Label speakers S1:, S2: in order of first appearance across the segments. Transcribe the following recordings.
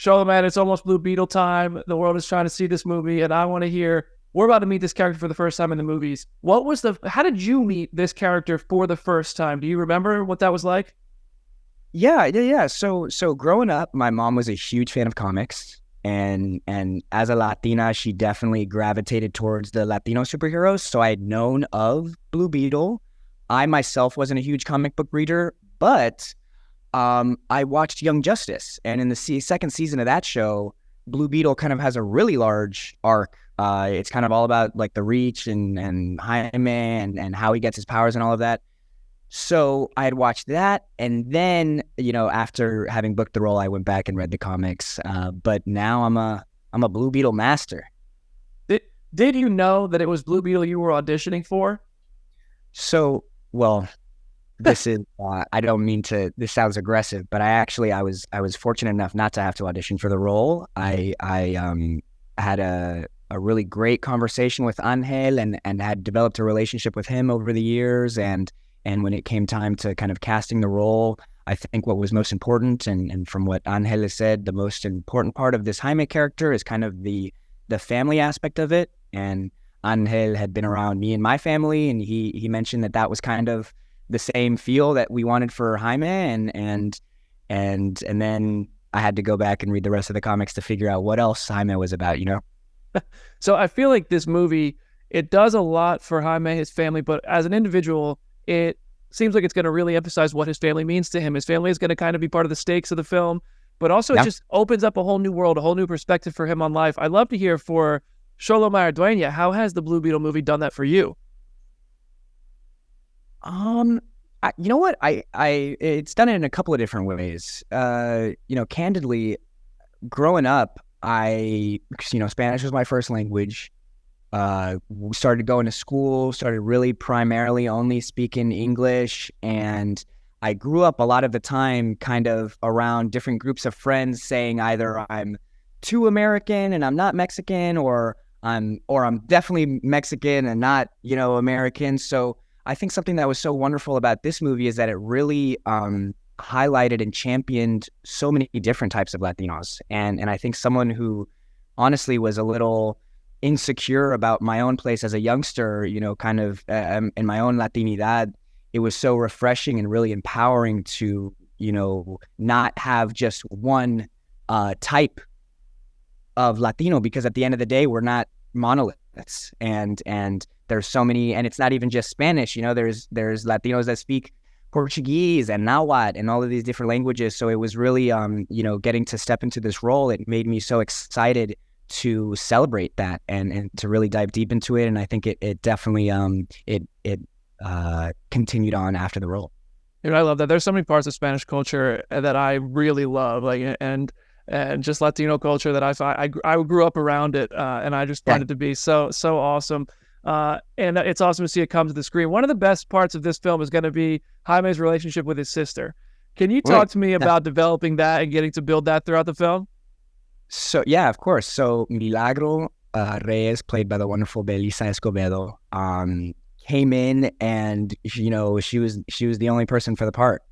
S1: Xolo, man, it's almost Blue Beetle time. The world is trying to see this movie, and I want to hear. We're about to meet this character for the first time in the movies. How did you meet this character for the first time? Do you remember what that was like?
S2: Yeah. So growing up, my mom was a huge fan of comics, and as a Latina, she definitely gravitated towards the Latino superheroes. So I had known of Blue Beetle. I myself wasn't a huge comic book reader, but I watched Young Justice, and in the second season of that show, Blue Beetle kind of has a really large arc. It's kind of all about like the Reach and Jaime and how he gets his powers and all of that. So I had watched that, and then after having booked the role, I went back and read the comics. But now I'm a Blue Beetle master.
S1: Did you know that it was Blue Beetle you were auditioning for?
S2: So well, this is I don't mean to. This sounds aggressive, but I was fortunate enough not to have to audition for the role. I had a really great conversation with Angel and had developed a relationship with him over the years, and when it came time to kind of casting the role, I think what was most important, and from what Angel has said, the most important part of this Jaime character is kind of the family aspect of it. And Angel had been around me and my family, and he mentioned that was kind of the same feel that we wanted for Jaime, and then I had to go back and read the rest of the comics to figure out what else Jaime was about,
S1: So I feel like this movie, it does a lot for Jaime, his family, but as an individual, it seems like it's going to really emphasize what his family means to him. His family is going to kind of be part of the stakes of the film, but also It just opens up a whole new world, a whole new perspective for him on life. I'd love to hear for Xolo Mariduena, how has the Blue Beetle movie done that for you?
S2: You know what? It's done it in a couple of different ways. Candidly, growing up, Spanish was my first language. Started going to school, started really primarily only speaking English, and I grew up a lot of the time kind of around different groups of friends saying either I'm too American and I'm not Mexican, or I'm definitely Mexican and not, American. So I think something that was so wonderful about this movie is that it really highlighted and championed so many different types of Latinos. And I think someone who honestly was a little insecure about my own place as a youngster, kind of in my own Latinidad, it was so refreshing and really empowering to, not have just one type of Latino, because at the end of the day, we're not monoliths, and there's so many, and it's not even just Spanish, there's Latinos that speak Portuguese and Nahuatl and all of these different languages. So it was really, getting to step into this role, it made me so excited to celebrate that and to really dive deep into it. And I think it definitely, continued on after the role.
S1: I love that. There's so many parts of Spanish culture that I really love, and just Latino culture that I grew up around it, and I just find it to be so awesome. And it's awesome to see it come to the screen. One of the best parts of this film is going to be Jaime's relationship with his sister. Can you talk to me about developing that and getting to build that throughout the film?
S2: So yeah, of course. So Milagro Reyes, played by the wonderful Belisa Escobedo, came in, and she was the only person for the part.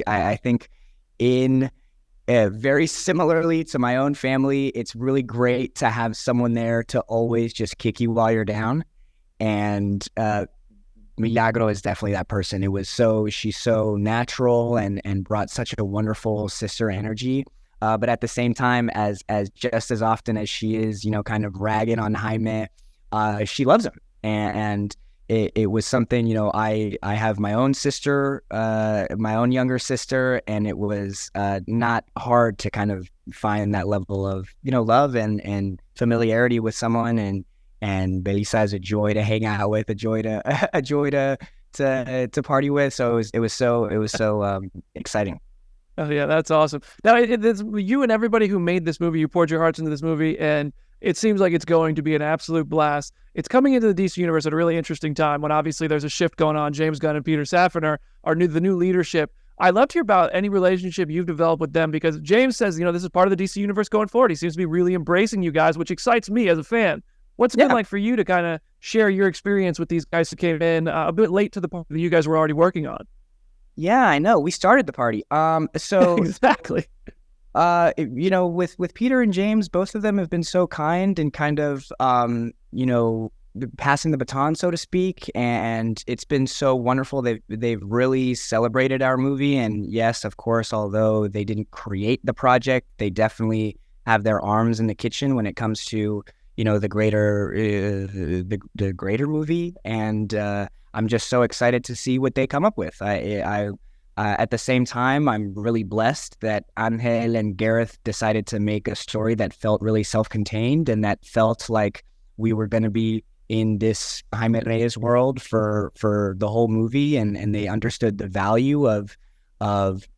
S2: I think very similarly to my own family, it's really great to have someone there to always just kick you while you're down. And Milagro is definitely that person. She's so natural and brought such a wonderful sister energy. But at the same time, as just as often as she is, kind of ragging on Jaime, she loves him. And it was something, I have my own sister, my own younger sister, and it was not hard to kind of find that level of, love and familiarity with someone. And Belisa is a joy to hang out with, a joy to party with. So it was so exciting.
S1: Oh yeah, that's awesome. Now it's you and everybody who made this movie. You poured your hearts into this movie, and it seems like it's going to be an absolute blast. It's coming into the DC universe at a really interesting time when obviously there's a shift going on. James Gunn and Peter Safran are the new leadership. I'd love to hear about any relationship you've developed with them, because James says, this is part of the DC universe going forward. He seems to be really embracing you guys, which excites me as a fan. What's it been like for you to kind of share your experience with these guys who came in a bit late to the part that you guys were already working on?
S2: Yeah, I know. We started the party. So
S1: exactly.
S2: With Peter and James, both of them have been so kind and kind of, passing the baton, so to speak. And it's been so wonderful. They've really celebrated our movie. And yes, of course, although they didn't create the project, they definitely have their arms in the kitchen when it comes to, the greater movie. And I'm just so excited to see what they come up with. At the same time, I'm really blessed that Angel and Gareth decided to make a story that felt really self-contained and that felt like we were going to be in this Jaime Reyes world for the whole movie, and they understood the value of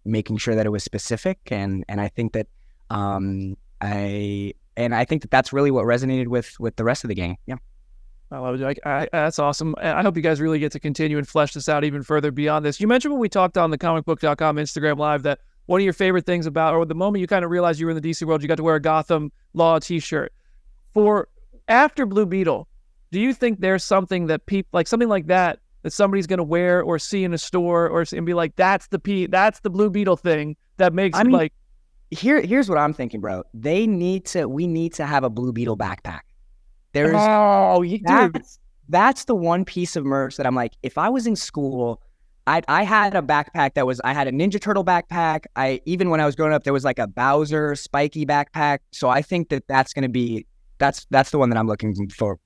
S2: making sure that it was specific, and I think that I think that that's really what resonated with the rest of the gang. Yeah.
S1: I love it. That's awesome. I hope you guys really get to continue and flesh this out even further beyond this. You mentioned when we talked on the Comicbook.com Instagram Live that one of your favorite things about, or the moment you kind of realized you were in the DC world, you got to wear a Gotham Law t-shirt. For after Blue Beetle, do you think there's something that people, like something like that somebody's going to wear or see in a store and be like, that's the Blue Beetle thing that makes
S2: here's what I'm thinking, bro. We need to have a Blue Beetle backpack.
S1: Dude,
S2: that's the one piece of merch that I'm like, if I was in school, I had a backpack I had a Ninja Turtle backpack. Even when I was growing up, there was like a Bowser spiky backpack. So I think that's going to be, that's the one that I'm looking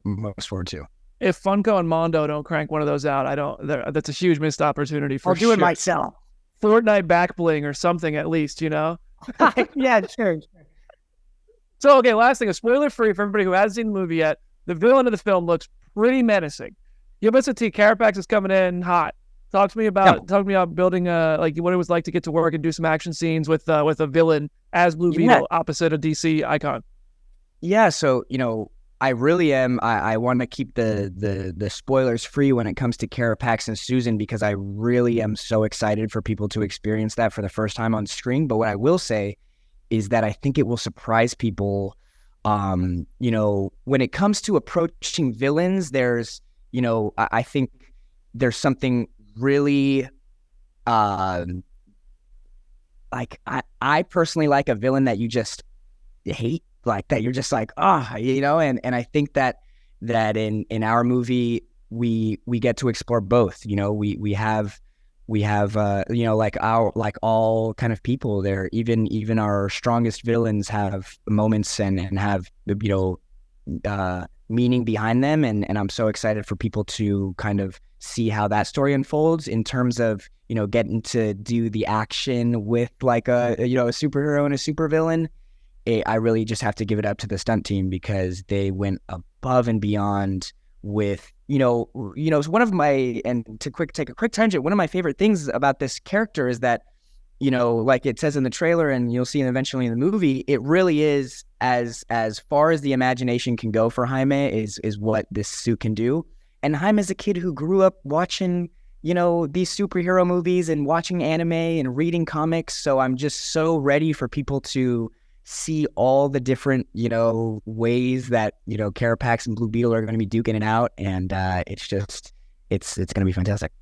S2: most forward to.
S1: If Funko and Mondo don't crank one of those out, that's a huge missed opportunity for sure.
S2: I'll do it myself.
S1: Fortnite back bling or something at least,
S2: Yeah, sure.
S1: So, okay, last thing, a spoiler free for everybody who hasn't seen the movie yet. The villain of the film looks pretty menacing. Yabasa T. Carapax is coming in hot. Talk to me about building what it was like to get to work and do some action scenes with a villain as Blue Beetle opposite a DC icon.
S2: Yeah, so I really am. I want to keep the spoilers free when it comes to Carapax and Susan, because I really am so excited for people to experience that for the first time on screen. But what I will say is that I think it will surprise people. When it comes to approaching villains, there's, I think there's something really, I personally like a villain that you just hate, like that you're just like, and I think that in our movie, we get to explore both. We have like all kind of people there. Even our strongest villains have moments and have meaning behind them, and I'm so excited for people to kind of see how that story unfolds in terms of getting to do the action with like a superhero and a supervillain. I really just have to give it up to the stunt team, because they went above and beyond with one of my, and to take a quick tangent, one of my favorite things about this character is that, like it says in the trailer and you'll see eventually in the movie, it really is as far as the imagination can go for Jaime is what this suit can do. And Jaime is a kid who grew up watching, these superhero movies and watching anime and reading comics. So I'm just so ready for people to see all the different, ways that, Carapax and Blue Beetle are going to be duking it out. And it's going to be fantastic.